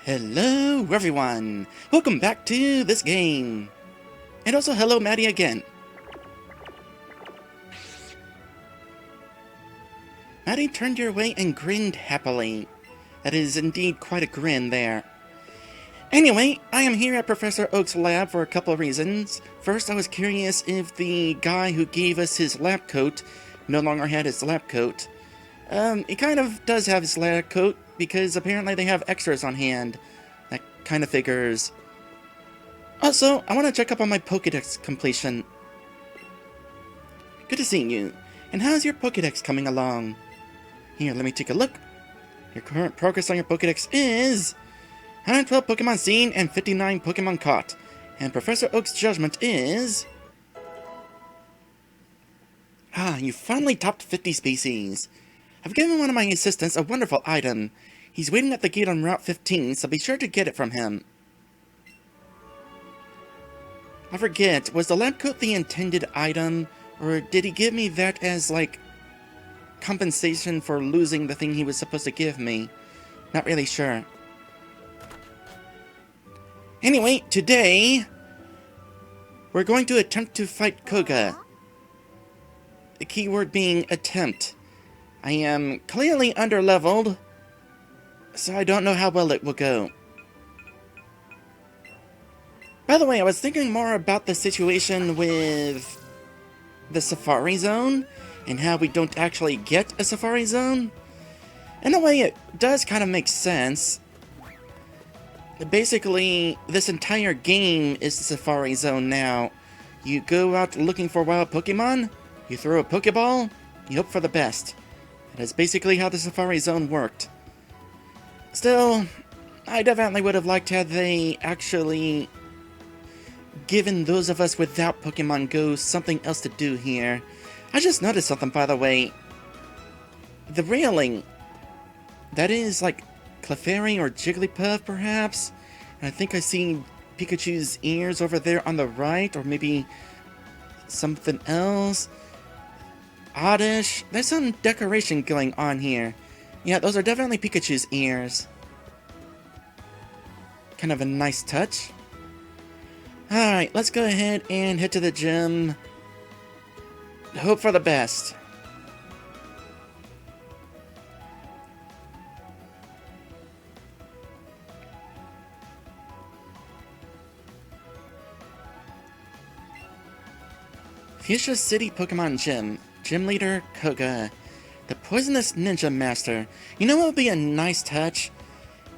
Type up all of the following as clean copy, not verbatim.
Hello everyone! Welcome back to this game! And also hello Maddie again! Maddie turned your way and grinned happily. That is indeed quite a grin there. Anyway, I am here at Professor Oak's lab for a couple of reasons. First, I was curious if the guy who gave us his lab coat no longer had his lab coat. He kind of does have his lab coat, because apparently they have extras on hand. That kind of figures. Also, I want to check up on my Pokédex completion. Good to see you. And how's your Pokédex coming along? Here, let me take a look. Your current progress on your Pokédex is 112 Pokemon seen and 59 Pokemon caught. And Professor Oak's judgment is... you finally topped 50 species. I've given one of my assistants a wonderful item. He's waiting at the gate on Route 15, so be sure to get it from him. I forget, was the lab coat the intended item, or did he give me that as, like, compensation for losing the thing he was supposed to give me? Not really sure. Anyway, today, we're going to attempt to fight Koga. The keyword being attempt. I am clearly underleveled, so I don't know how well it will go. By the way, I was thinking more about the situation with the Safari Zone, and how we don't actually get a Safari Zone. In a way, it does kind of make sense. Basically, this entire game is the Safari Zone now. You go out looking for wild Pokemon, you throw a Pokeball, you hope for the best. That is basically how the Safari Zone worked. Still, I definitely would have liked had they actually given those of us without Pokemon Go something else to do here. I just noticed something, by the way. The railing, that is like Clefairy or Jigglypuff, perhaps? And I think I see Pikachu's ears over there on the right, or maybe something else. Oddish. There's some decoration going on here. Yeah, those are definitely Pikachu's ears. Kind of a nice touch. Alright, let's go ahead and head to the gym. Hope for the best. Fuchsia City Pokemon Gym. Gym Leader, Koga. The Poisonous Ninja Master. You know what would be a nice touch?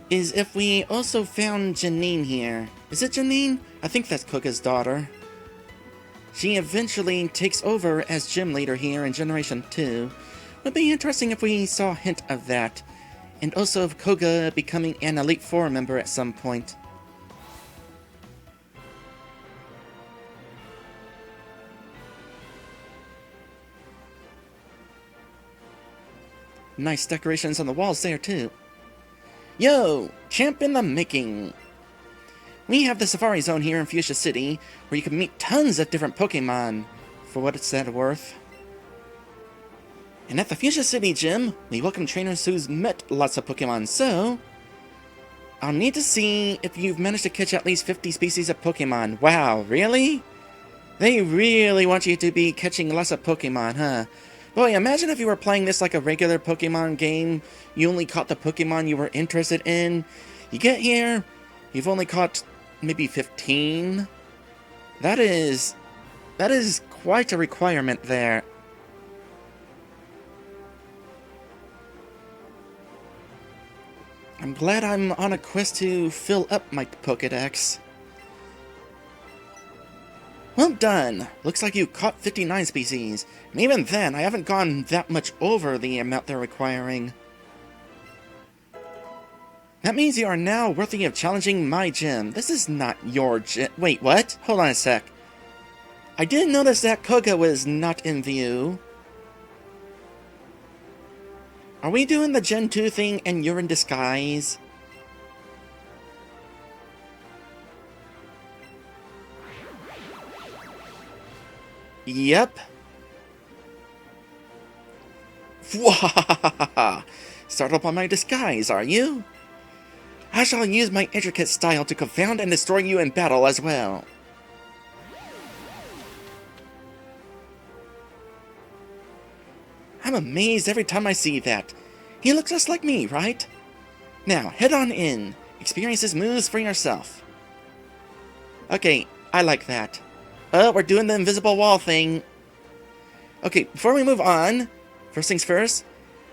Is if we also found Janine here. Is it Janine? I think that's Koga's daughter. She eventually takes over as gym leader here in Generation 2. Would be interesting if we saw a hint of that. And also of Koga becoming an Elite Four member at some point. Nice decorations on the walls there too. Yo! Champ in the making! We have the Safari Zone here in Fuchsia City, where you can meet tons of different Pokemon, for what it's worth. And at the Fuchsia City Gym, we welcome trainers who's met lots of Pokemon, so... I'll need to see if you've managed to catch at least 50 species of Pokemon. Wow, really? They really want you to be catching lots of Pokemon, huh? Boy, imagine if you were playing this like a regular Pokemon game, you only caught the Pokemon you were interested in. You get here, you've only caught maybe 15. That is quite a requirement there. I'm glad I'm on a quest to fill up my Pokédex. Well done! Looks like you caught 59 species. And even then, I haven't gone that much over the amount they're requiring. That means you are now worthy of challenging my gym. This is not your gym. Wait, what? Hold on a sec. I didn't notice that Koga was not in view. Are we doing the Gen 2 thing and you're in disguise? Yep. Start up on my disguise, are you? I shall use my intricate style to confound and destroy you in battle as well. I'm amazed every time I see that. He looks just like me, right? Now, head on in. Experience his moves for yourself. Okay, I like that. Oh, we're doing the invisible wall thing. Okay, before we move on, first things first.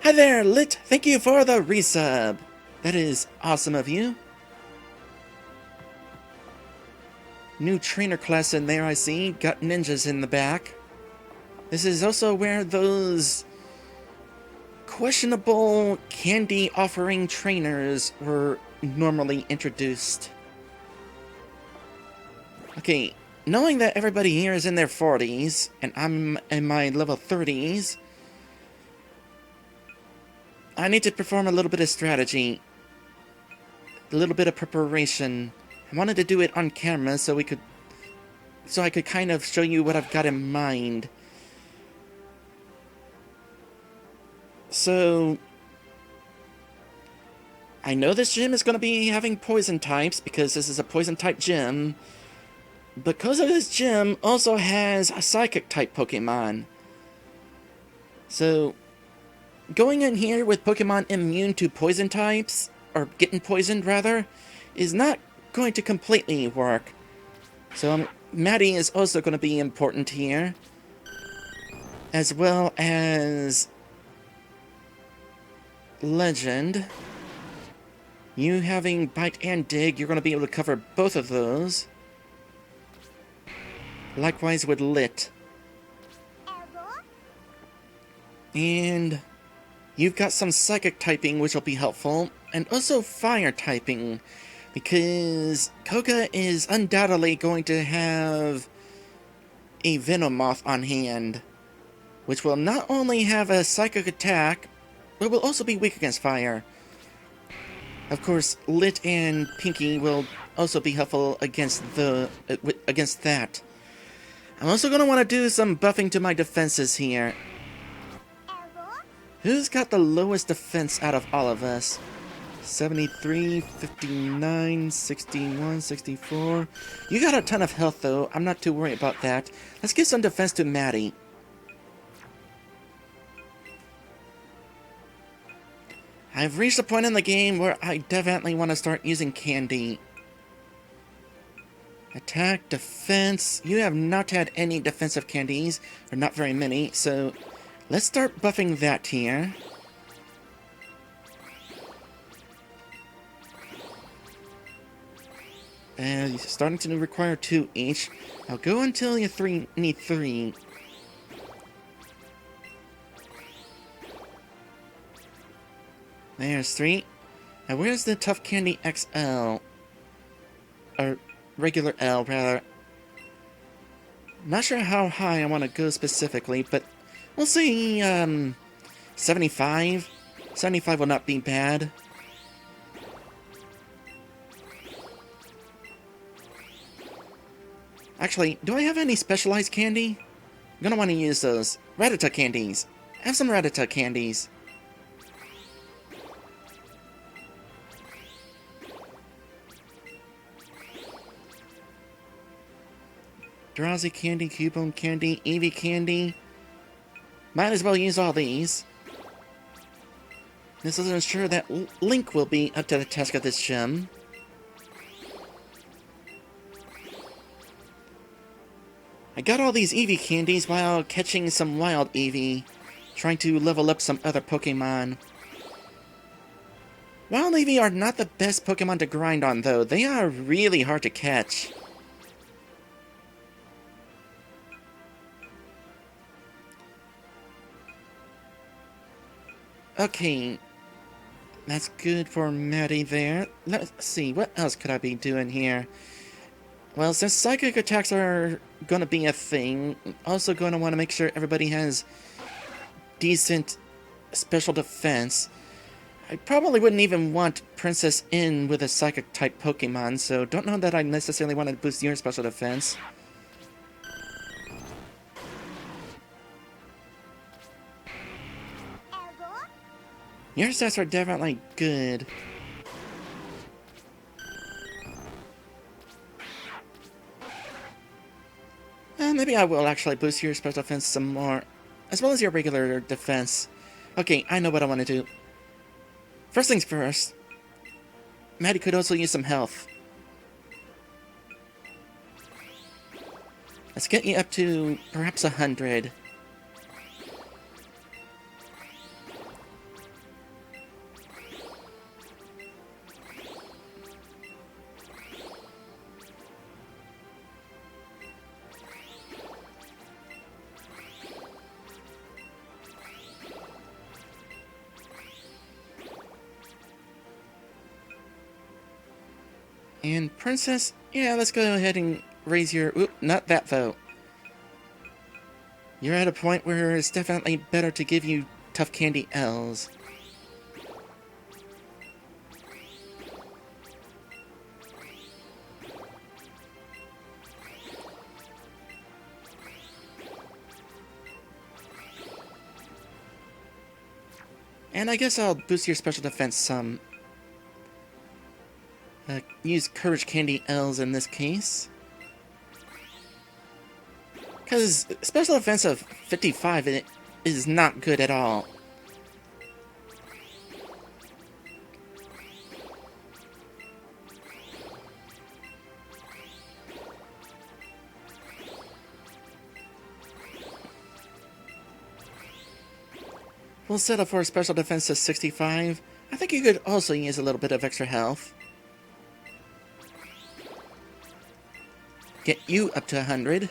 Hi there, Lit. Thank you for the resub. That is awesome of you. New trainer class in there, I see. Got ninjas in the back. This is also where those questionable candy offering trainers were normally introduced. Okay, knowing that everybody here is in their 40s and I'm in my level 30s, I need to perform a little bit of strategy, a little bit of preparation. I wanted to do it on camera so I could kind of show you what I've got in mind. So, I know this gym is going to be having poison types because this is a poison type gym. Because of this gym also has a psychic type Pokemon. So, going in here with Pokemon immune to poison types, or getting poisoned rather, is not going to completely work. So, Maddie is also going to be important here. As well as Legend. You having Bite and Dig, you're going to be able to cover both of those. Likewise with Lit. And you've got some Psychic typing, which will be helpful. And also Fire typing. Because Koga is undoubtedly going to have a Venomoth on hand. Which will not only have a Psychic attack, but will also be weak against fire. Of course, Lit and Pinky will also be helpful against that. I'm also going to want to do some buffing to my defenses here. Who's got the lowest defense out of all of us? 73, 59, 61, 64. You got a ton of health though, I'm not too worried about that. Let's give some defense to Maddie. I've reached a point in the game where I definitely want to start using candy. Attack, defense. You have not had any defensive candies, or not very many, so let's start buffing that here. And you're starting to require 2 each. I'll go until you need 3. There's 3. Now where's the Tough Candy XL? Or regular L, rather. Not sure how high I want to go specifically, but we'll see, 75? 75 will not be bad. Actually, do I have any specialized candy? I'm gonna want to use those. Raticate candies. Have some Raticate candies. Drowsy candy, Cubone candy, Eevee candy. Might as well use all these. This will ensure that Link will be up to the task of this gym. I got all these Eevee candies while catching some wild Eevee, trying to level up some other Pokemon. Wild Eevee are not the best Pokemon to grind on though, they are really hard to catch. Okay, that's good for Maddie there. Let's see, what else could I be doing here? Well, since psychic attacks are going to be a thing, also going to want to make sure everybody has decent special defense. I probably wouldn't even want Princess in with a psychic type Pokemon, so don't know that I necessarily want to boost your special defense. Your stats are definitely good. maybe I will actually boost your special defense some more, as well as your regular defense. Okay, I know what I want to do. First things first, Maddie could also use some health. Let's get you up to perhaps 100. And Princess, yeah, let's go ahead and raise your... Oop, not that though. You're at a point where it's definitely better to give you tough candy L's. And I guess I'll boost your special defense some. Use Courage Candy L's in this case. Because special defense of 55 it is not good at all. We'll settle for a special defense of 65. I think you could also use a little bit of extra health. Get you up to 100.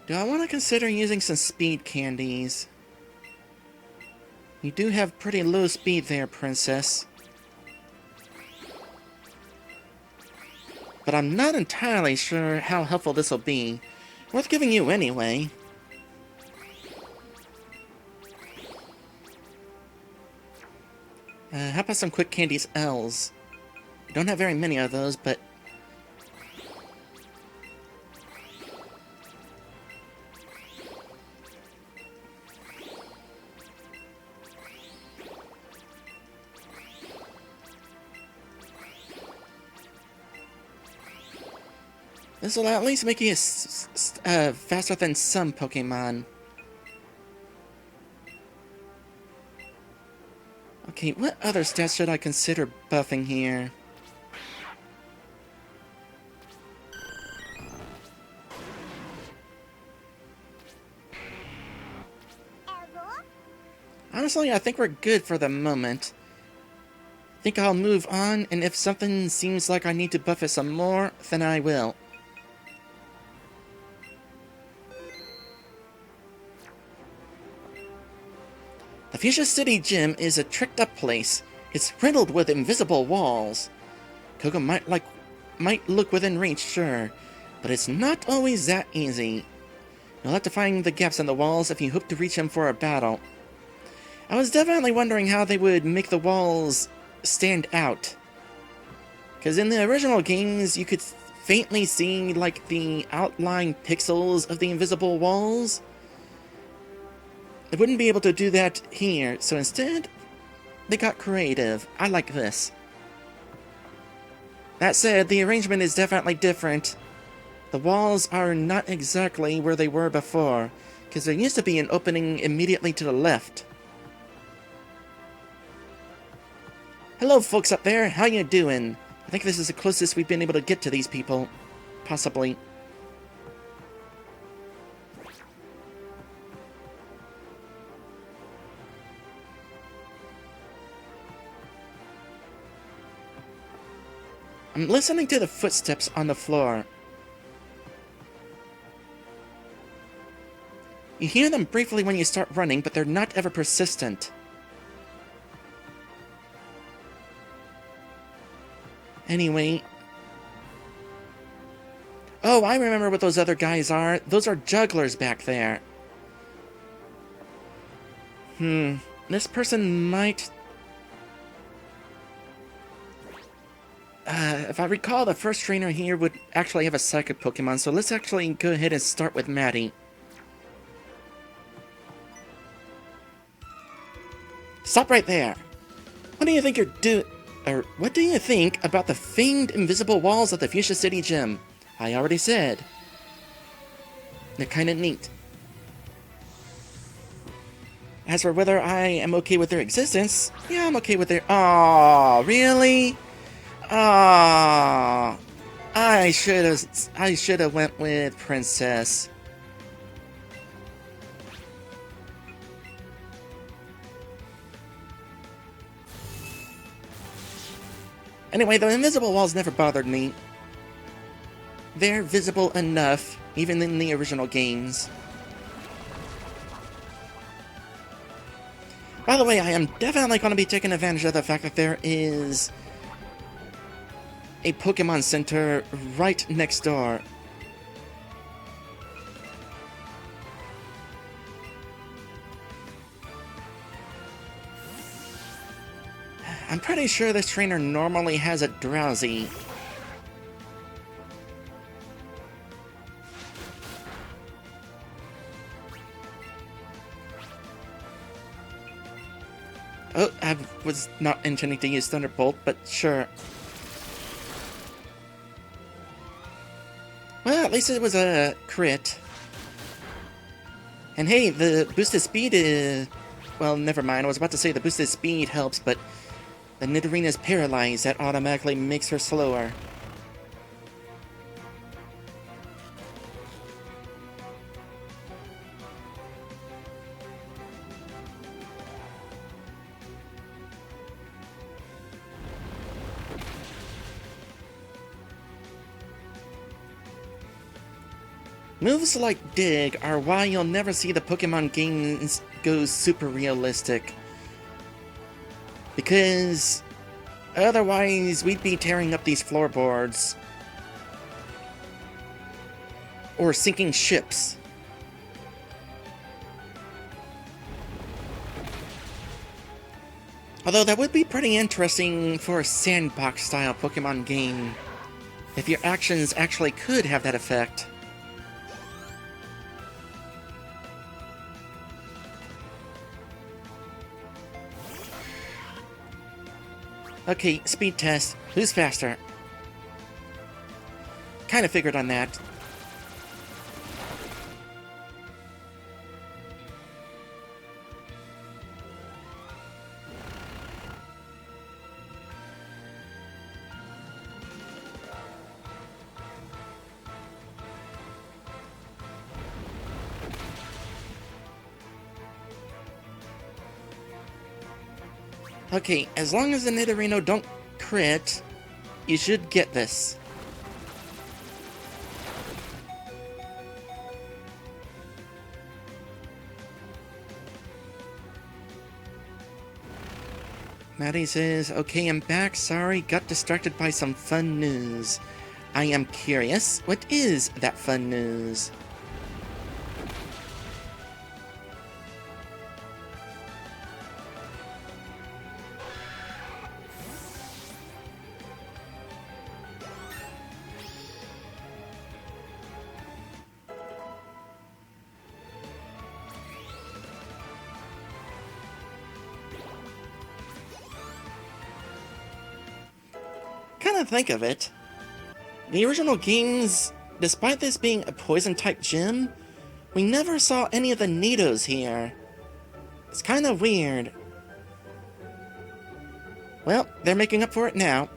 Do I want to consider using some speed candies? You do have pretty low speed there, Princess. But I'm not entirely sure how helpful this will be. Worth giving you anyway. How about some Quick Candies L's? I don't have very many of those, but... this will at least make you faster than some Pokemon. Okay, what other stats should I consider buffing here? Honestly, I think we're good for the moment. I think I'll move on, and if something seems like I need to buff it some more, then I will. The Fuchsia City Gym is a tricked-up place. It's riddled with invisible walls. Koga might look within reach, sure, but it's not always that easy. You'll have to find the gaps in the walls if you hope to reach him for a battle. I was definitely wondering how they would make the walls stand out. Because in the original games, you could faintly see, like, the outline pixels of the invisible walls. They wouldn't be able to do that here, so instead, they got creative. I like this. That said, the arrangement is definitely different. The walls are not exactly where they were before, because there used to be an opening immediately to the left. Hello, folks up there. How you doing? I think this is the closest we've been able to get to these people. Possibly. I'm listening to the footsteps on the floor. You hear them briefly when you start running, but they're not ever persistent. Anyway... oh, I remember what those other guys are. Those are jugglers back there. This person might... If I recall, the first trainer here would actually have a psychic Pokemon, so let's actually go ahead and start with Maddie. Stop right there! What do you think what do you think about the famed invisible walls of the Fuchsia City Gym? I already said. They're kinda neat. As for whether I am okay with their existence, yeah, I'm okay with their— Aww, really? Aww. I should've went with Princess. Anyway, the invisible walls never bothered me. They're visible enough, even in the original games. By the way, I am definitely going to be taking advantage of the fact that there is a Pokemon Center right next door. I'm pretty sure this trainer normally has a Drowsy. Oh, I was not intending to use Thunderbolt, but sure. Well, at least it was a crit. And hey, the boosted speed is— well, never mind. I was about to say the boosted speed helps, but the Nidoran is paralyzed. That automatically makes her slower. Moves like Dig are why you'll never see the Pokemon games go super realistic. Because otherwise we'd be tearing up these floorboards. Or sinking ships. Although that would be pretty interesting for a sandbox-style Pokemon game, if your actions actually could have that effect. Okay, speed test. Who's faster? Kinda figured on that. Okay, as long as the Nidorino don't crit, you should get this. Maddie says, okay, I'm back. Sorry, got distracted by some fun news. I am curious, what is that fun news? Kinda think of it. The original games, despite this being a poison-type gym, we never saw any of the Nidos here. It's kinda weird. Well, they're making up for it now.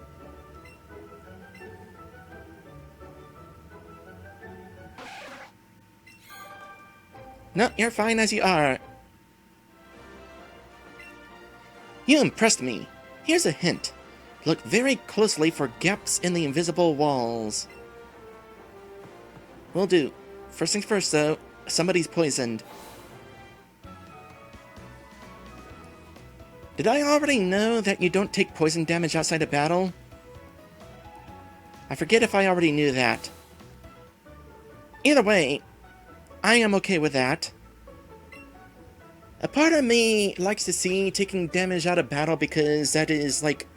No, you're fine as you are. You impressed me. Here's a hint. Look very closely for gaps in the invisible walls. Will do. First things first, though. Somebody's poisoned. Did I already know that you don't take poison damage outside of battle? I forget if I already knew that. Either way, I am okay with that. A part of me likes to see taking damage out of battle because that is, like,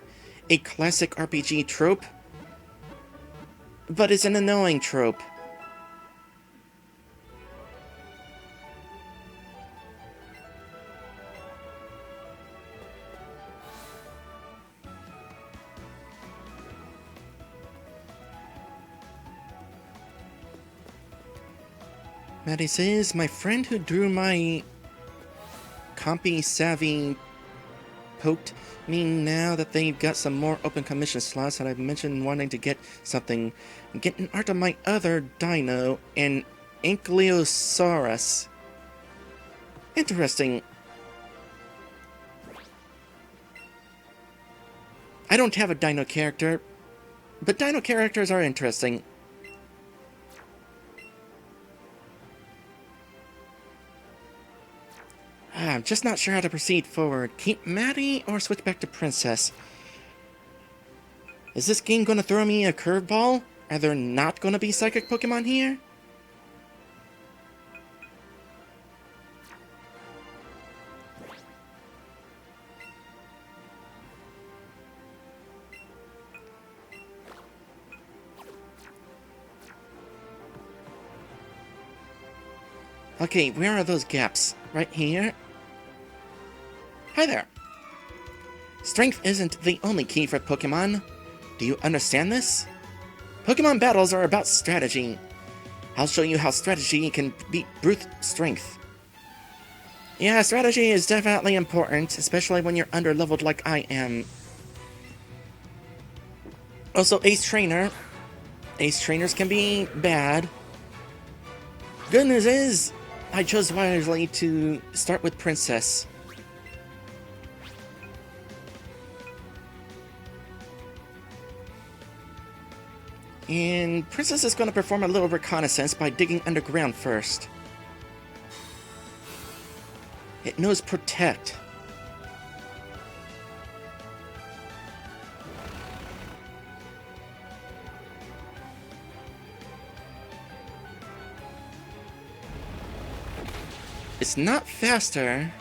a classic RPG trope, but it's an annoying trope. Maddie says, my friend who drew my compy savvy poked me now that they've got some more open commission slots, and I've mentioned wanting to get something. Get an art of my other dino, an Ankylosaurus. Interesting. I don't have a dino character, but dino characters are interesting. I'm just not sure how to proceed forward. Keep Maddie or switch back to Princess? Is this game going to throw me a curveball? Are there not going to be psychic Pokemon here? Okay, where are those gaps? Right here? Hi there! Strength isn't the only key for Pokemon. Do you understand this? Pokemon battles are about strategy. I'll show you how strategy can beat brute strength. Yeah, strategy is definitely important, especially when you're under-leveled like I am. Also, Ace Trainer. Ace Trainers can be bad. Good news is, I chose wisely to start with Princess. And Princess is going to perform a little reconnaissance by digging underground first. It knows Protect. It's not faster.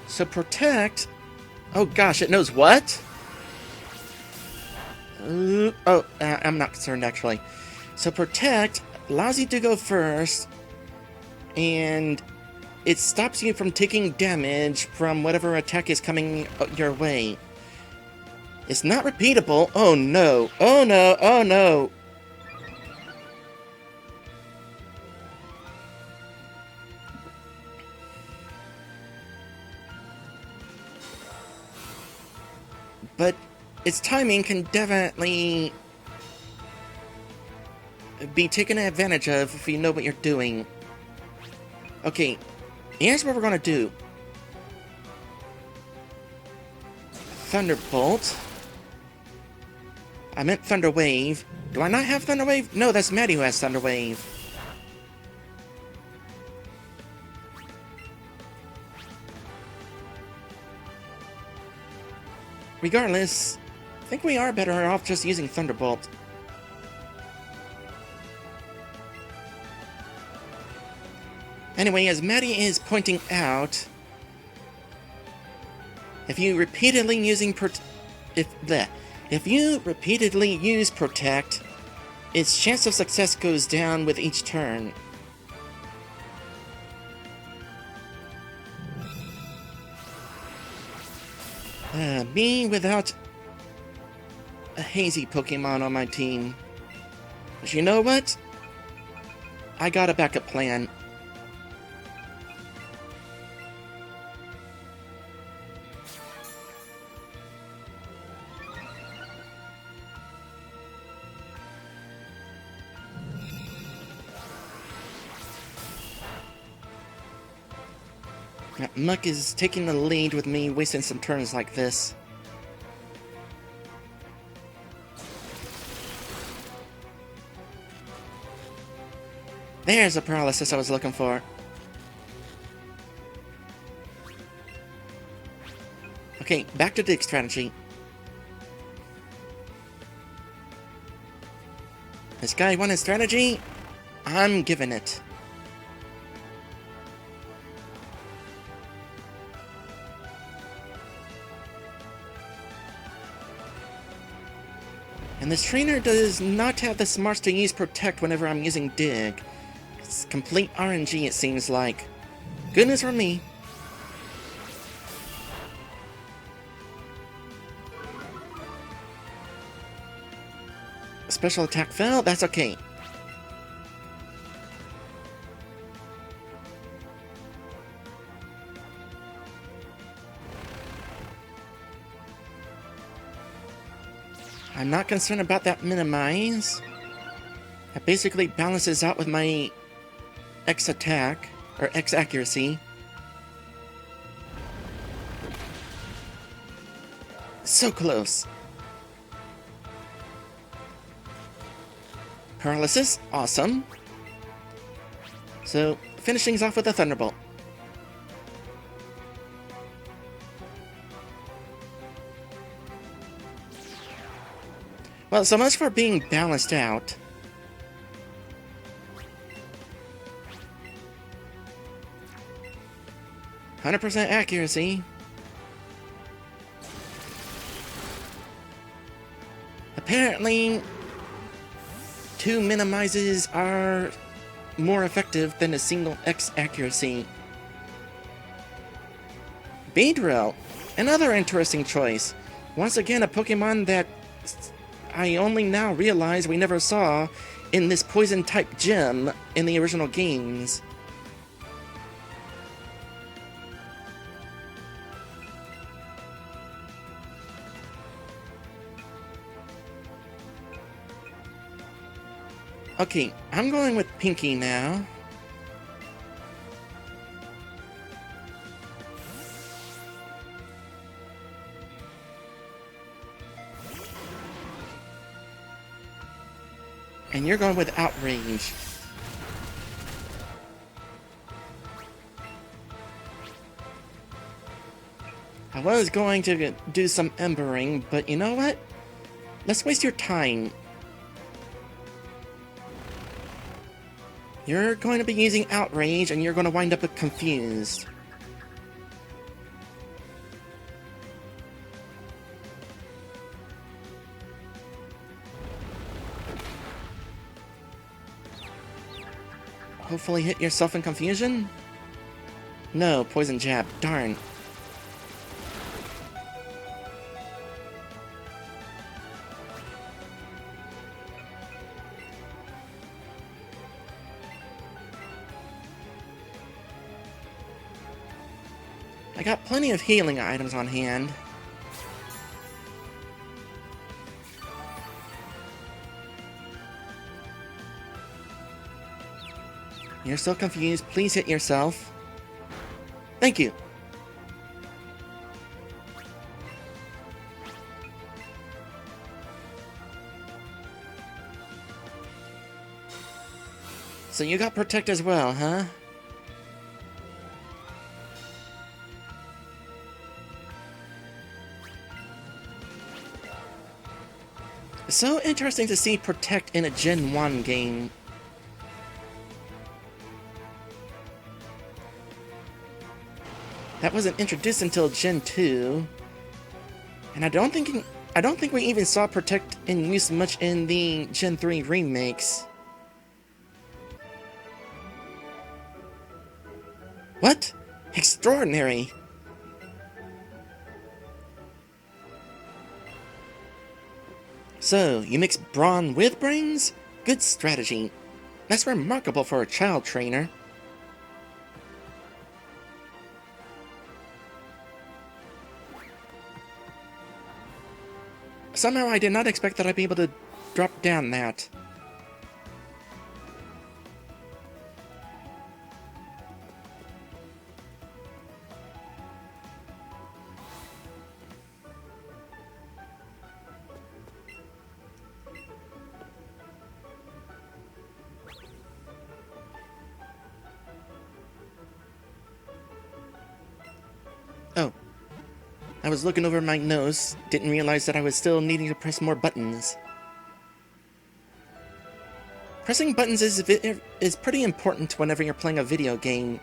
So Protect... Oh gosh, it knows what? I'm not concerned, actually. So Protect allows you to go first, and it stops you from taking damage from whatever attack is coming your way. It's not repeatable. Oh no. Oh no. Oh no. But its timing can definitely be taken advantage of if you know what you're doing. Okay, here's what we're gonna do. Thunderbolt. I meant Thunder Wave. Do I not have Thunder Wave? No, that's Maddie who has Thunder Wave. Regardless, I think we are better off just using Thunderbolt. Anyway, as Maddie is pointing out, if you repeatedly use Protect, its chance of success goes down with each turn. Me without a hazy Pokemon on my team. But you know what? I got a backup plan. Muck is taking the lead with me, wasting some turns like this. There's the paralysis I was looking for. Okay, back to dig strategy. This guy wanted strategy? I'm giving it. And this trainer does not have the smarts to use Protect whenever I'm using Dig. It's complete RNG, it seems like. Good news for me. Special attack fell, that's okay. I'm not concerned about that minimize. That basically balances out with my X attack, or X accuracy. So close. Paralysis, awesome. So, finishing things off with a Thunderbolt. Well, so much for being balanced out. %100% accuracy. Apparently, 2 minimizes are more effective than a single X accuracy. Beedrill, another interesting choice. Once again, a Pokemon that I only now realize we never saw in this Poison-type gym in the original games. Okay, I'm going with Pinky now. And you're going with Outrage. I was going to do some Embering, but you know what? Let's waste your time. You're going to be using Outrage, and you're going to wind up confused. Hopefully hit yourself in confusion? No, Poison Jab. Darn. I got plenty of healing items on hand. You're still confused. Please hit yourself. Thank you. So you got Protect as well, huh? So interesting to see Protect in a Gen 1 game. That wasn't introduced until Gen 2. And I don't think we even saw Protect in use much in the Gen 3 remakes. What? Extraordinary! So, you mix brawn with brains? Good strategy. That's remarkable for a child trainer. Somehow I did not expect that I'd be able to drop down that. Oh. I was looking over my nose, didn't realize that I was still needing to press more buttons. Pressing buttons is pretty important whenever you're playing a video game.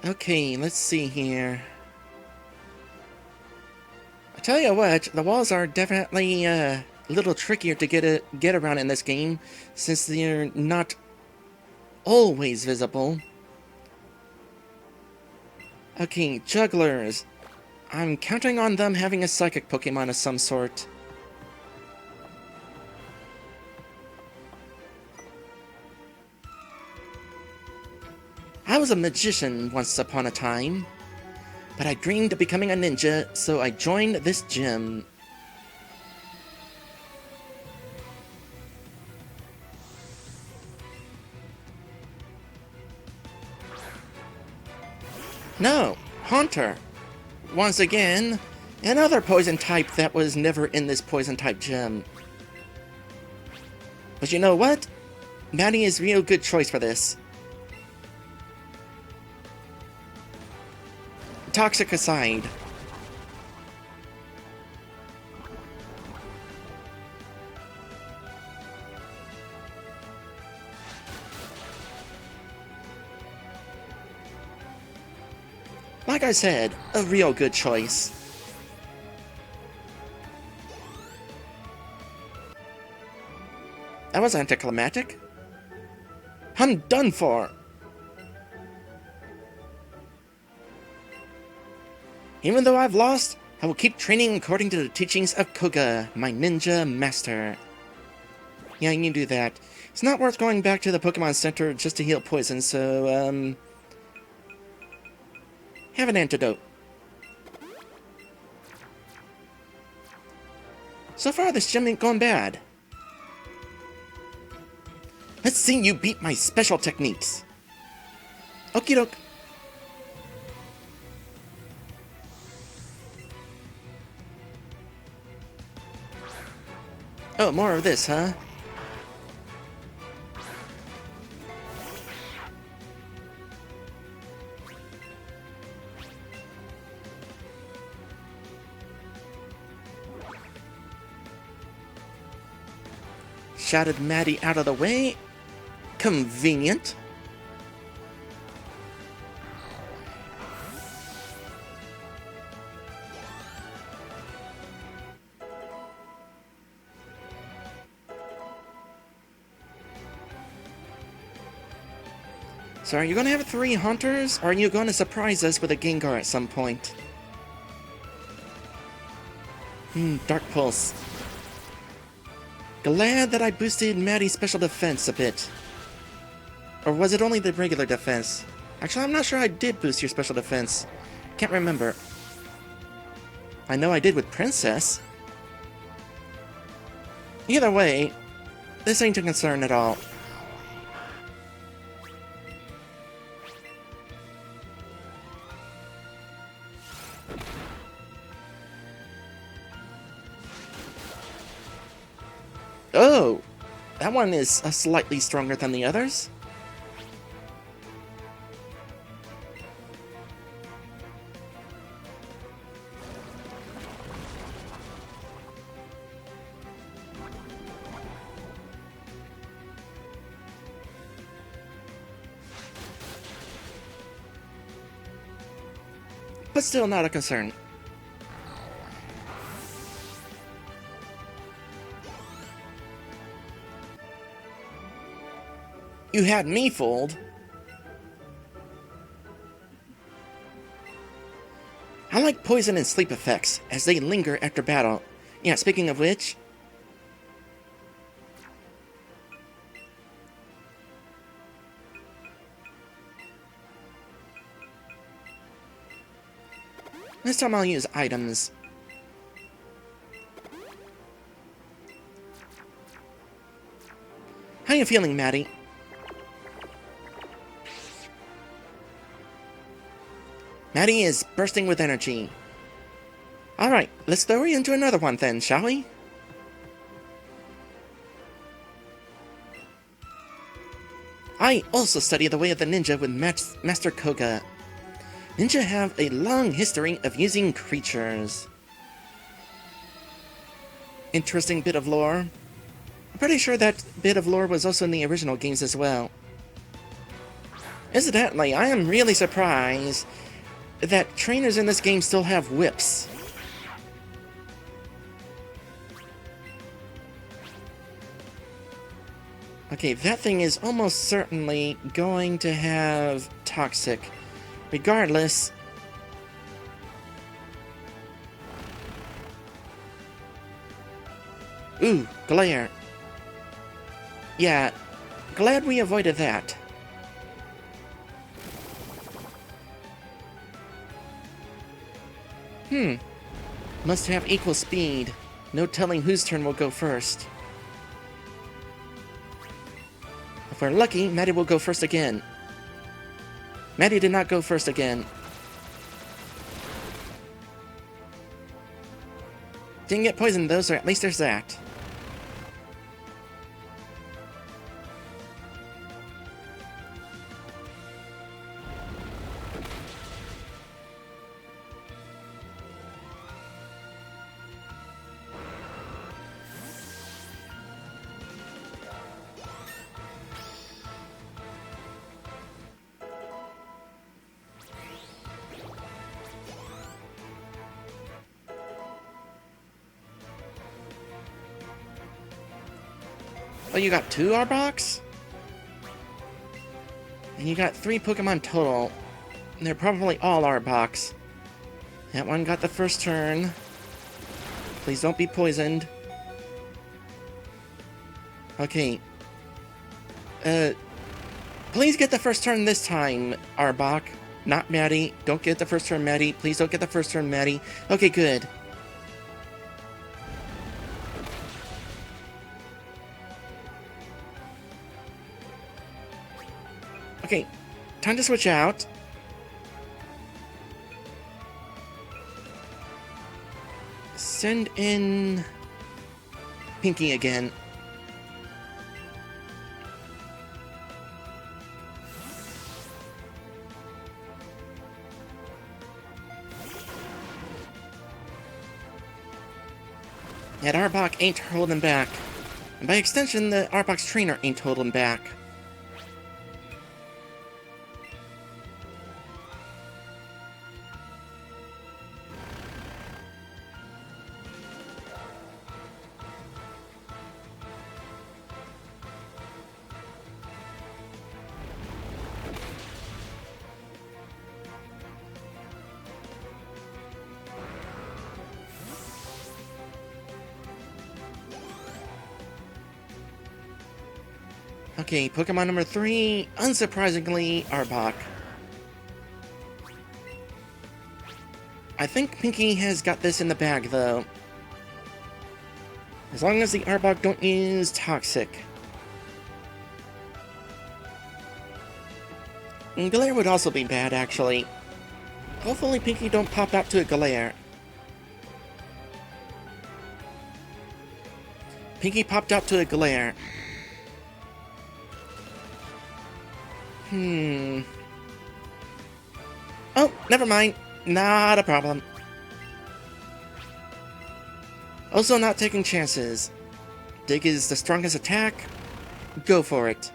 Okay, let's see here. I tell you what, the walls are definitely a little trickier to get around in this game, since they're not always visible. Okay, jugglers. I'm counting on them having a psychic Pokemon of some sort. I was a magician once upon a time, but I dreamed of becoming a ninja, so I joined this gym. No, Haunter. Once again, another poison type that was never in this poison type gym. But you know what? Maddie is a real good choice for this. Toxic aside. Like I said, a real good choice. That was anticlimactic. I'm done for! Even though I've lost, I will keep training according to the teachings of Koga, my ninja master. Yeah, you can do that. It's not worth going back to the Pokemon Center just to heal poison, so, have an antidote. So far, this gym ain't gone bad. Let's see you beat my special techniques. Okie doke. Oh, more of this, huh? Shouted Maddie out of the way. Convenient. So are you going to have 3 Hunters, or are you going to surprise us with a Gengar at some point? Dark Pulse. Glad that I boosted Maddie's special defense a bit. Or was it only the regular defense? Actually, I'm not sure I did boost your special defense. Can't remember. I know I did with Princess. Either way, this ain't a concern at all. Oh! That one is slightly stronger than the others. But still not a concern. You had me fooled. I like poison and sleep effects, as they linger after battle. Yeah, speaking of which... this time I'll use items. How you feeling, Maddie? Maddie is bursting with energy. Alright, let's throw you into another one then, shall we? I also study the way of the ninja with Master Koga. Ninja have a long history of using creatures. Interesting bit of lore. I'm pretty sure that bit of lore was also in the original games as well. Incidentally, I am really surprised that trainers in this game still have whips. Okay, that thing is almost certainly going to have Toxic. Regardless... Ooh, Glare. Yeah, glad we avoided that. Must have equal speed. No telling whose turn will go first. If we're lucky, Maddie will go first again. Maddie did not go first again. Didn't get poisoned though, so at least there's that. Oh, you got 2 Arboks? And you got 3 Pokemon total. And they're probably all Arboks. That one got the first turn. Please don't be poisoned. Okay. Please get the first turn this time, Arbok. Not Maddie. Don't get the first turn, Maddie. Please don't get the first turn, Maddie. Okay, good. Okay, time to switch out. Send in Pinky again. That Arbok ain't holding back. And by extension, the Arbok's trainer ain't holding back. Okay, Pokemon number 3, unsurprisingly, Arbok. I think Pinky has got this in the bag, though. As long as the Arbok don't use Toxic. And Glare would also be bad, actually. Hopefully Pinky don't pop out to a Glare. Pinky popped out to a Glare. Oh, never mind. Not a problem. Also not taking chances. Dig is the strongest attack. Go for it.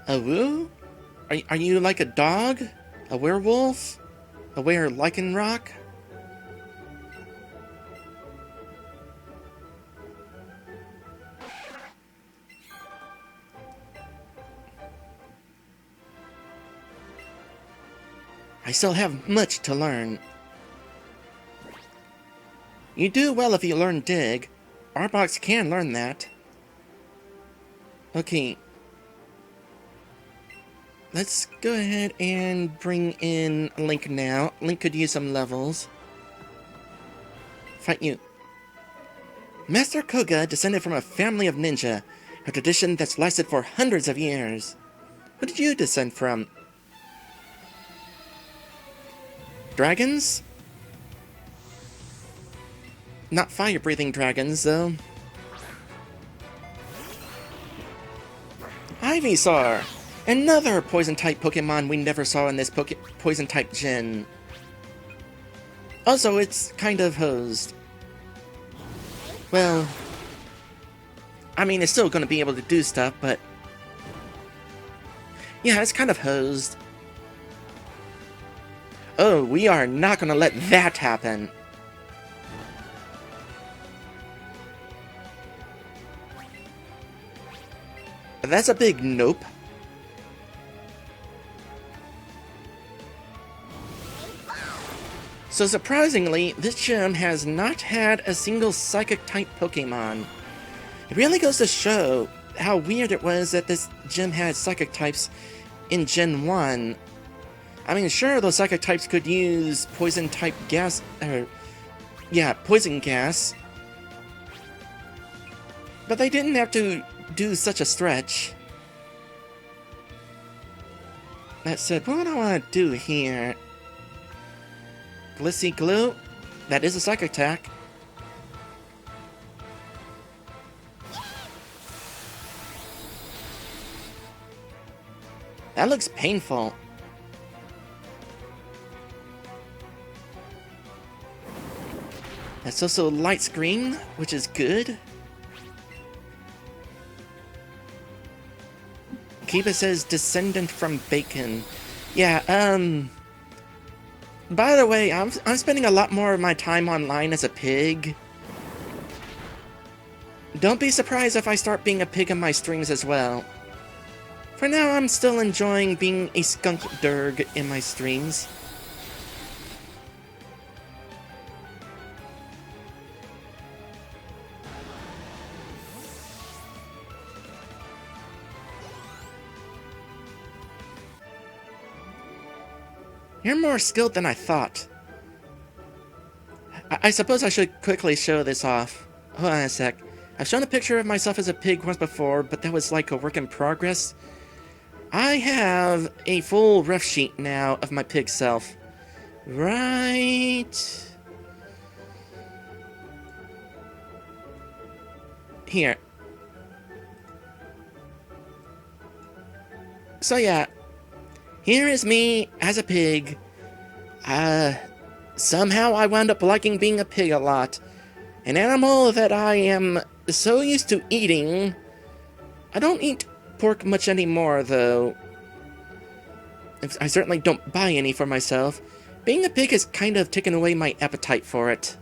A woo? Are you like a dog? A werewolf? A were-Lycanroc? I still have much to learn. You do well if you learn Dig. Arboks can learn that. Okay. Let's go ahead and bring in Link now. Link could use some levels. Fight you. Master Koga descended from a family of ninja, a tradition that's lasted for hundreds of years. Who did you descend from? Dragons? Not fire-breathing dragons, though. Ivysaur! Another poison-type Pokemon we never saw in this poison-type gen. Also, it's kind of hosed. Well, I mean, it's still going to be able to do stuff, but... yeah, it's kind of hosed. Oh, we are not going to let that happen. That's a big nope. So surprisingly, this gym has not had a single Psychic-type Pokemon. It really goes to show how weird it was that this gym had Psychic types in Gen 1. I mean, sure, those Psychic types could use Poison-type gas, Poison gas. But they didn't have to do such a stretch. That said, what do I want to do here? Glissy Glue? That is a Psychic attack. That looks painful. That's also light screen, which is good. Kiba says descendant from bacon. Yeah, by the way, I'm spending a lot more of my time online as a pig. Don't be surprised if I start being a pig in my streams as well. For now, I'm still enjoying being a skunk derg in my streams. You're more skilled than I thought. I suppose I should quickly show this off. Hold on a sec. I've shown a picture of myself as a pig once before, but that was like a work in progress. I have a full ref sheet now of my pig self. Right... here. So yeah, here is me as a pig. Somehow I wound up liking being a pig a lot. An animal that I am so used to eating. I don't eat pork much anymore, though. I certainly don't buy any for myself. Being a pig has kind of taken away my appetite for it.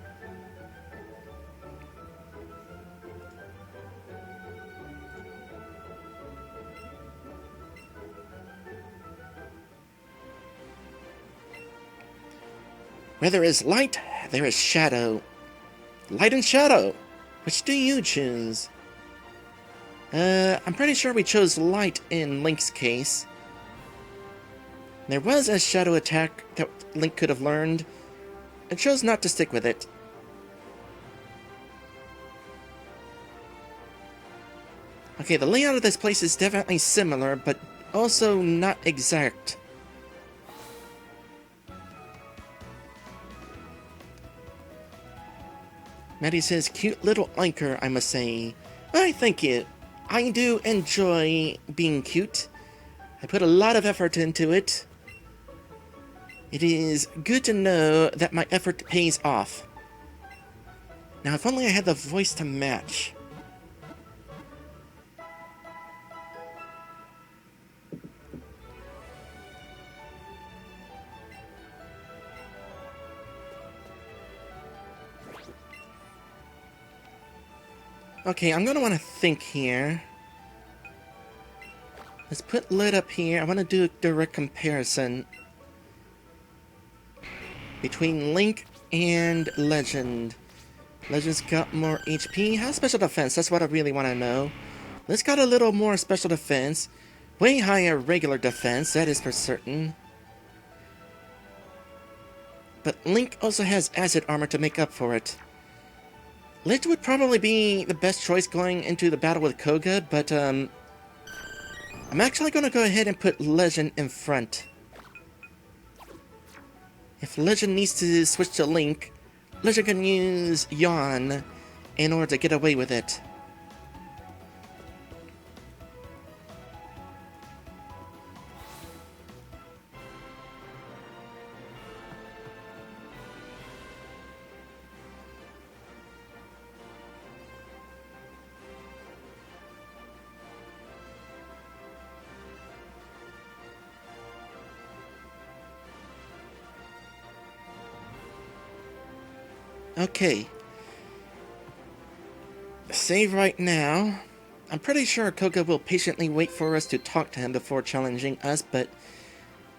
Where there is light, there is shadow. Light and shadow. Which do you choose? I'm pretty sure we chose light in Link's case. There was a shadow attack that Link could have learned. I chose not to stick with it. Okay, the layout of this place is definitely similar, but also not exact. Maddie says, cute little anchor, I must say. Why, thank you. I do enjoy being cute. I put a lot of effort into it. It is good to know that my effort pays off. Now, if only I had the voice to match. Okay, I'm gonna want to think here. Let's put Lid up here. I want to do a direct comparison between Link and Legend. Legend's got more HP. How's special defense? That's what I really want to know. Let's got a little more special defense. Way higher regular defense, that is for certain. But Link also has acid armor to make up for it. Lich would probably be the best choice going into the battle with Koga, but I'm actually going to go ahead and put Legend in front. If Legend needs to switch to Link, Legend can use Yawn in order to get away with it. Okay. Save right now. I'm pretty sure Koga will patiently wait for us to talk to him before challenging us, but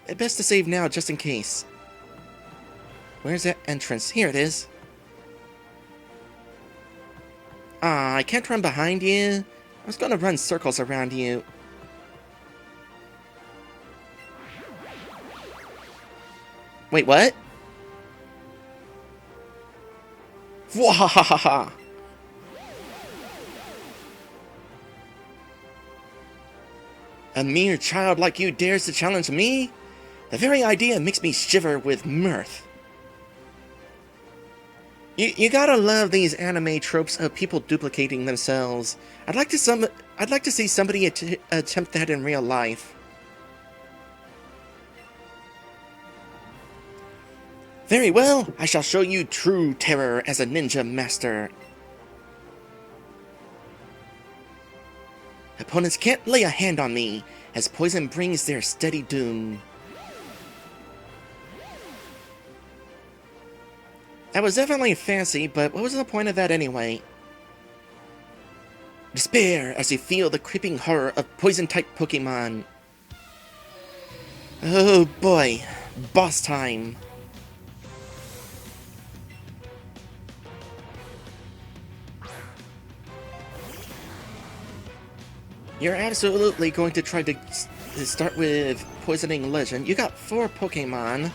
it's best to save now just in case. Where's that entrance? Here it is. Ah, I can't run behind you. I was gonna run circles around you. Wait, what? Wahahaha! A mere child like you dares to challenge me? The very idea makes me shiver with mirth. You gotta love these anime tropes of people duplicating themselves. I'd like to see somebody attempt that in real life. Very well, I shall show you true terror as a ninja master. Opponents can't lay a hand on me, as poison brings their steady doom. That was definitely fancy, but what was the point of that anyway? Despair as you feel the creeping horror of poison-type Pokemon. Oh boy, boss time. You're absolutely going to try to start with Poisoning Legend. You got 4 Pokemon.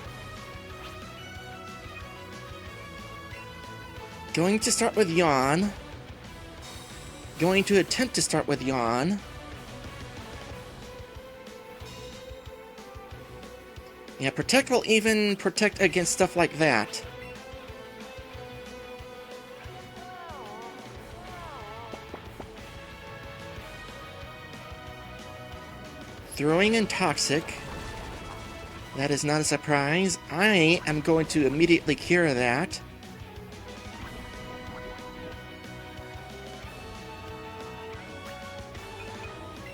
Going to start with Yawn. Going to attempt to start with Yawn. Yeah, Protect will even protect against stuff like that. Throwing in Toxic. That is not a surprise. I am going to immediately cure that.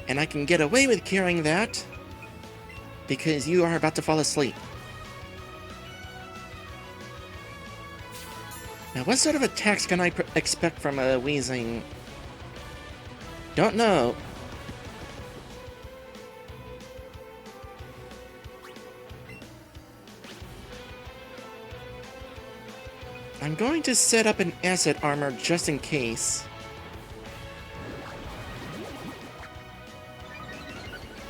And I can get away with curing that because you are about to fall asleep. Now, what sort of attacks can I expect from a Weezing? Don't know. I'm going to set up an Acid Armor just in case.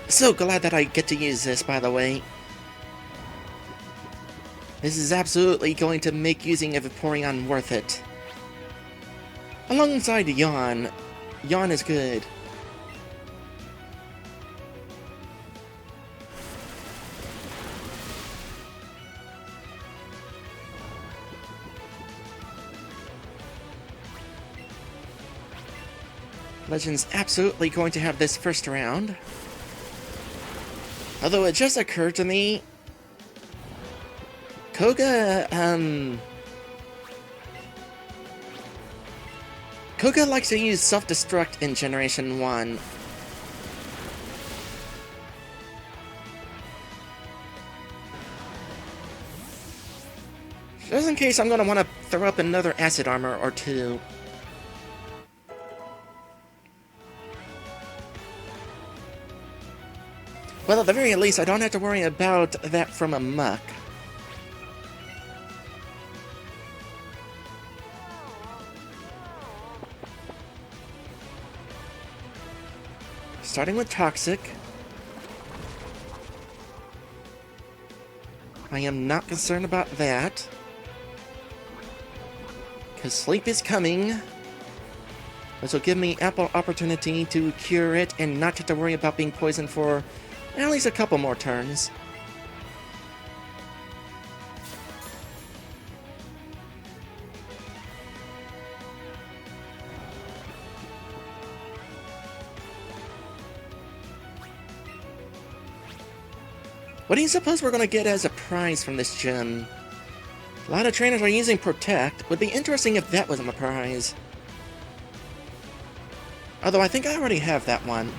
So glad that I get to use this, by the way. This is absolutely going to make using a Vaporeon worth it. Alongside Yawn. Yawn is good. Legend's absolutely going to have this first round. Although it just occurred to me, Koga likes to use Self-Destruct in Generation 1. Just in case I'm going to want to throw up another Acid Armor or two. Well, at the very least, I don't have to worry about that from a Muck. Starting with Toxic. I am not concerned about that, because sleep is coming. This will give me ample opportunity to cure it and not have to worry about being poisoned for at least a couple more turns. What do you suppose we're gonna get as a prize from this gym? A lot of trainers are using Protect. Would be interesting if that wasn't a prize. Although I think I already have that one.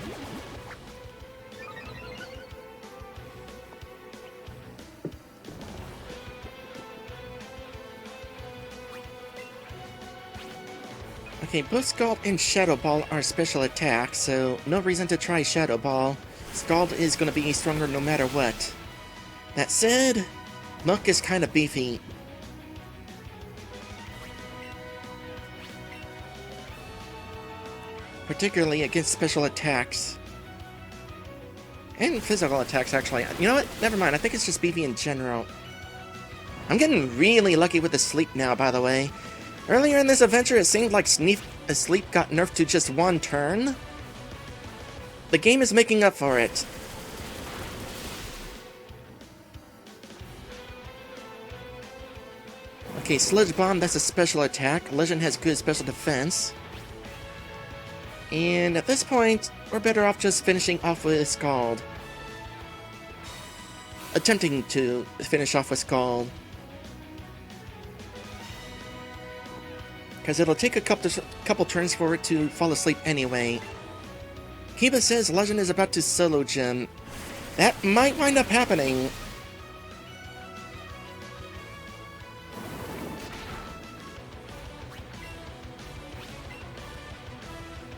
Okay, both Scald and Shadow Ball are special attacks, so no reason to try Shadow Ball. Scald is going to be stronger no matter what. That said, Muck is kind of beefy. Particularly against special attacks. And physical attacks, actually. You know what? Never mind, I think it's just beefy in general. I'm getting really lucky with the sleep now, by the way. Earlier in this adventure, it seemed like Sleep got nerfed to just one turn. The game is making up for it. Okay, Sludge Bomb, that's a special attack. Legend has good special defense. And at this point, we're better off just finishing off with Scald. Attempting to finish off with Scald. Because it'll take a couple turns for it to fall asleep anyway. Kiba says Legend is about to solo gym. That might wind up happening.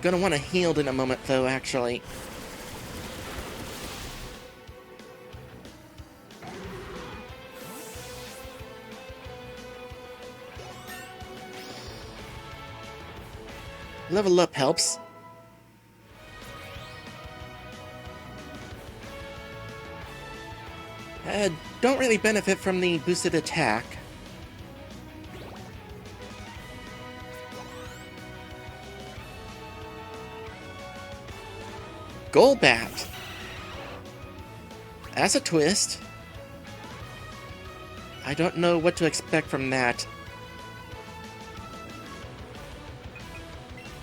Gonna want to heal in a moment though, actually. Level up helps. Don't really benefit from the boosted attack. Golbat. That's a twist. I don't know what to expect from that.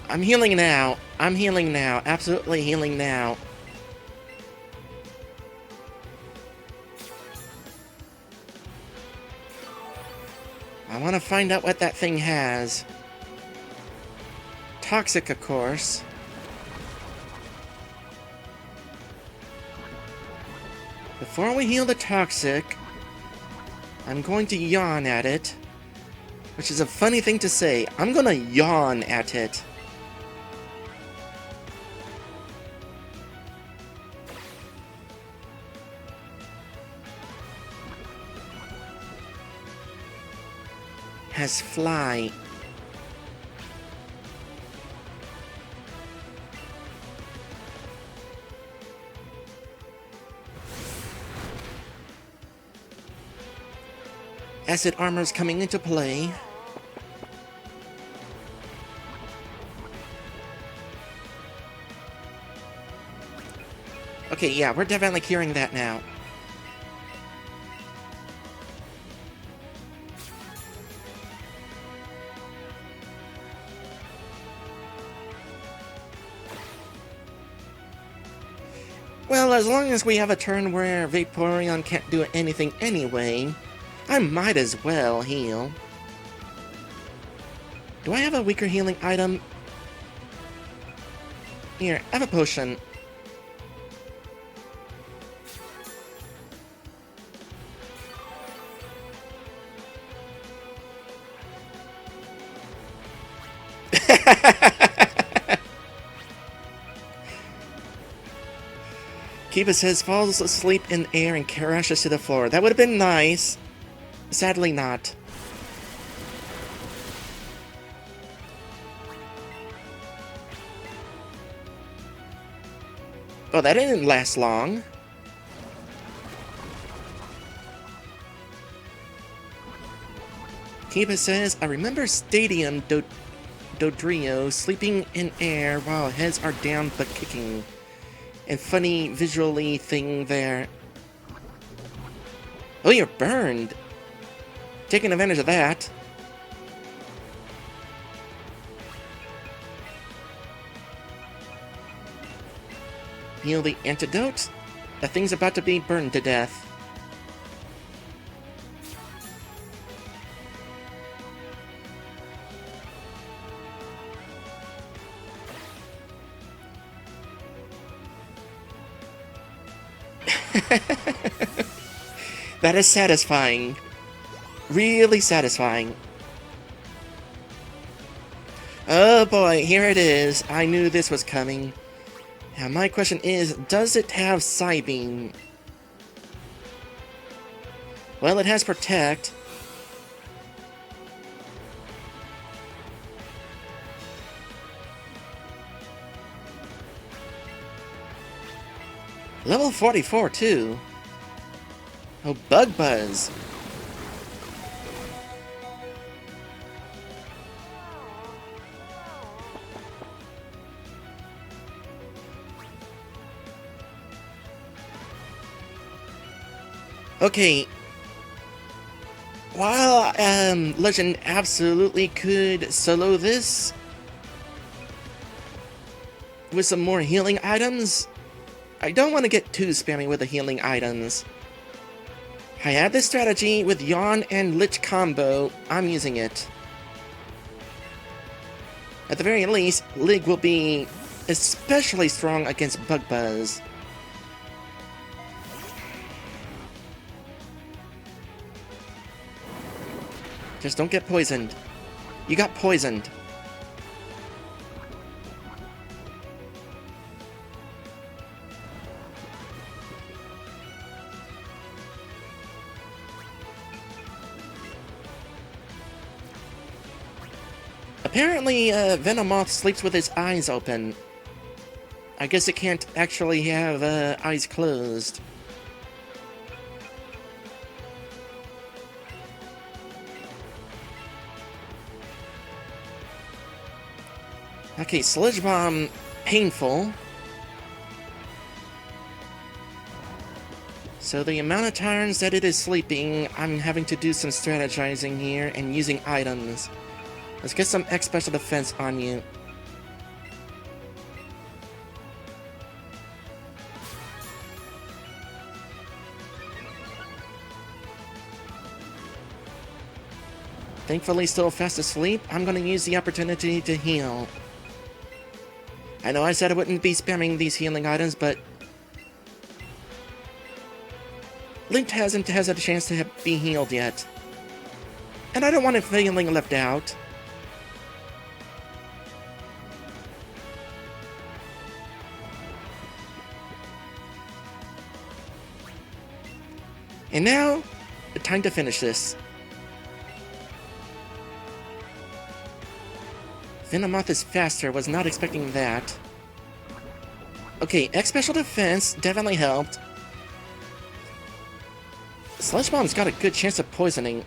I'm healing now. I'm healing now. Absolutely healing now. I want to find out what that thing has. Toxic, of course. Before we heal the Toxic, I'm going to yawn at it. Which is a funny thing to say. I'm gonna yawn at it. Has Fly. Acid Armor's coming into play. Okay, yeah, we're definitely curing that now. Well, as long as we have a turn where Vaporeon can't do anything anyway, I might as well heal. Do I have a weaker healing item? Here, I have a potion. Kiba says falls asleep in air and crashes to the floor. That would have been nice. Sadly not. Oh, that didn't last long. Kiba says, I remember Stadium Dodrio sleeping in air while heads are down but kicking. And funny visually thing there. Oh, you're burned. Taking advantage of that. Heal the antidote? That thing's about to be burned to death. That is satisfying. Really satisfying. Oh boy, here it is. I knew this was coming. Now my question is, does it have Psybeam? Well, it has Protect. Level 44, too. Oh, Bug Buzz. Okay. While Legend absolutely could solo this with some more healing items, I don't want to get too spammy with the healing items. I had this strategy with Yawn and Lich combo. I'm using it. At the very least, Lig will be especially strong against Bug Buzz. Just don't get poisoned. You got poisoned. Apparently, Venomoth sleeps with his eyes open. I guess it can't actually have eyes closed. Okay, Sludge Bomb, painful. So the amount of times that it is sleeping, I'm having to do some strategizing here and using items. Let's get some X special defense on you. Thankfully still fast asleep, I'm gonna use the opportunity to heal. I know I said I wouldn't be spamming these healing items, but Link hasn't had a chance to be healed yet. And I don't want him feeling left out. And now, time to finish this. Venomoth is faster, was not expecting that. Okay, X Special Defense definitely helped. Sludge Bomb's got a good chance of poisoning.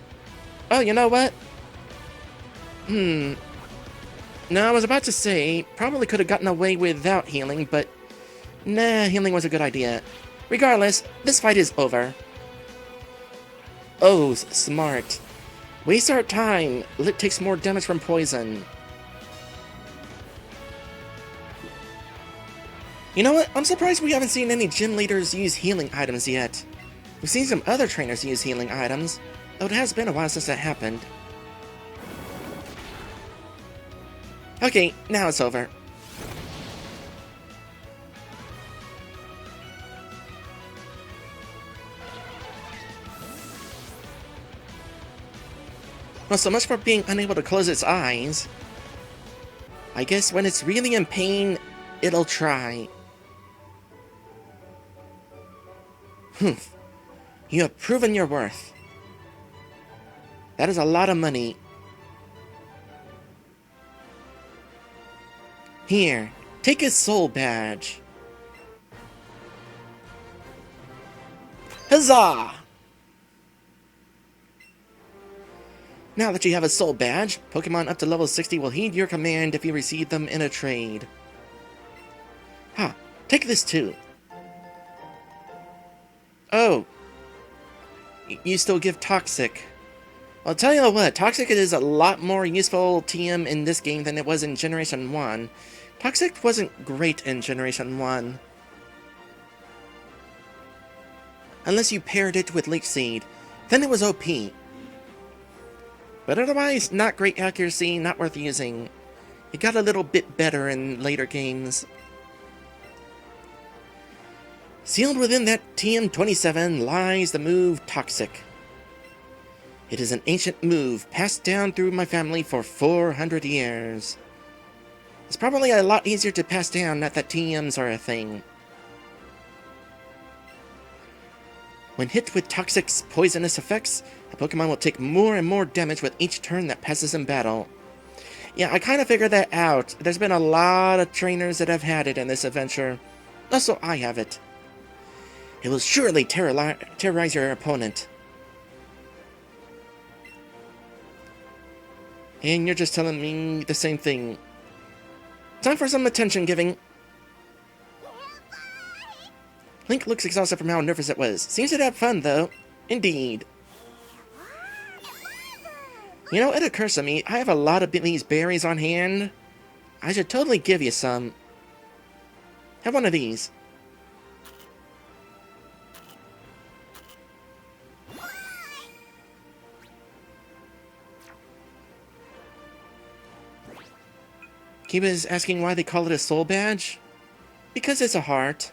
Oh, you know what? No, I was about to say, probably could have gotten away without healing, but nah, healing was a good idea. Regardless, this fight is over. Oh, smart. Waste our time. Lit takes more damage from poison. You know what? I'm surprised we haven't seen any gym leaders use healing items yet. We've seen some other trainers use healing items, though it has been a while since that happened. Okay, now it's over. Well, so much for being unable to close its eyes. I guess when it's really in pain, it'll try. Humph. You have proven your worth. That is a lot of money. Here, take his soul badge. Huzzah! Now that you have a soul badge, Pokemon up to level 60 will heed your command if you receive them in a trade. Ha! Take this too. Oh. You still give Toxic. Well, I'll tell you what, Toxic is a lot more useful TM in this game than it was in Generation 1. Toxic wasn't great in Generation 1. Unless you paired it with Leech Seed. Then it was OP. But otherwise, not great accuracy, not worth using. It got a little bit better in later games. Sealed within that TM27 lies the move Toxic. It is an ancient move passed down through my family for 400 years. It's probably a lot easier to pass down now that TMs are a thing. When hit with Toxic's poisonous effects, a Pokemon will take more and more damage with each turn that passes in battle. Yeah, I kind of figured that out. There's been a lot of trainers that have had it in this adventure. Also, I have it. It will surely terrorize your opponent. And you're just telling me the same thing. Time for some attention giving. Link looks exhausted from how nervous it was. Seems to have fun, though. Indeed. You know, it occurs to me, I have a lot of these berries on hand. I should totally give you some. Have one of these. Kiba's asking why they call it a soul badge. Because it's a heart.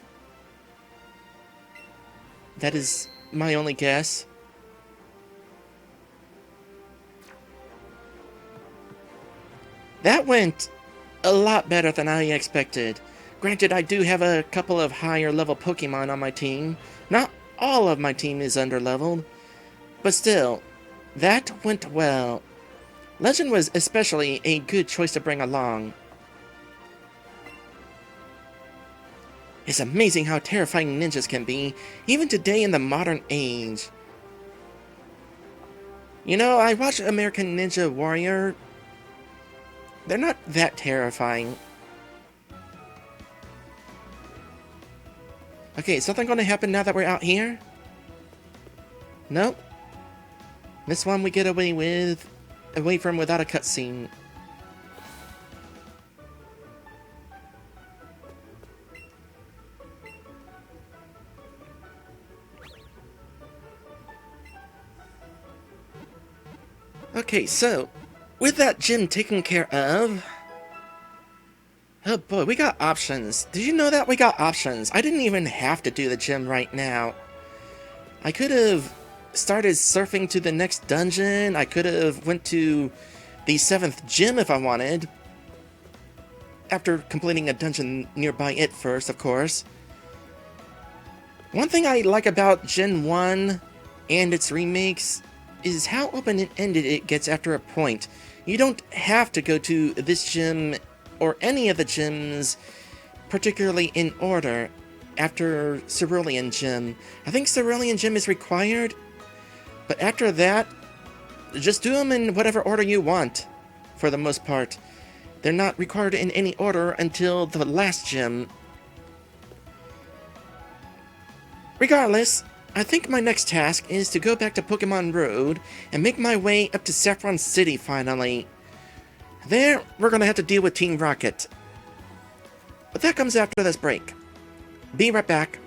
That is my only guess. That went a lot better than I expected. Granted, I do have a couple of higher level Pokemon on my team. Not all of my team is underleveled. But still, that went well. Legend was especially a good choice to bring along. It's amazing how terrifying ninjas can be, even today in the modern age. You know, I watched American Ninja Warrior. They're not that terrifying. Okay, is something going to happen now that we're out here? Nope. This one we get away from without a cutscene. Okay, so, with that gym taken care of... Oh boy, we got options. Did you know that we got options? I didn't even have to do the gym right now. I could have started surfing to the next dungeon. I could have went to the 7th gym if I wanted. After completing a dungeon nearby it first, of course. One thing I like about Gen 1 and its remakes is how open-ended it gets after a point. You don't have to go to this gym or any of the gyms particularly in order after Cerulean Gym. I think Cerulean Gym is required, but after that, just do them in whatever order you want, for the most part. They're not required in any order until the last gym. Regardless, I think my next task is to go back to Pokemon Road and make my way up to Saffron City finally. There, we're gonna have to deal with Team Rocket. But that comes after this break. Be right back.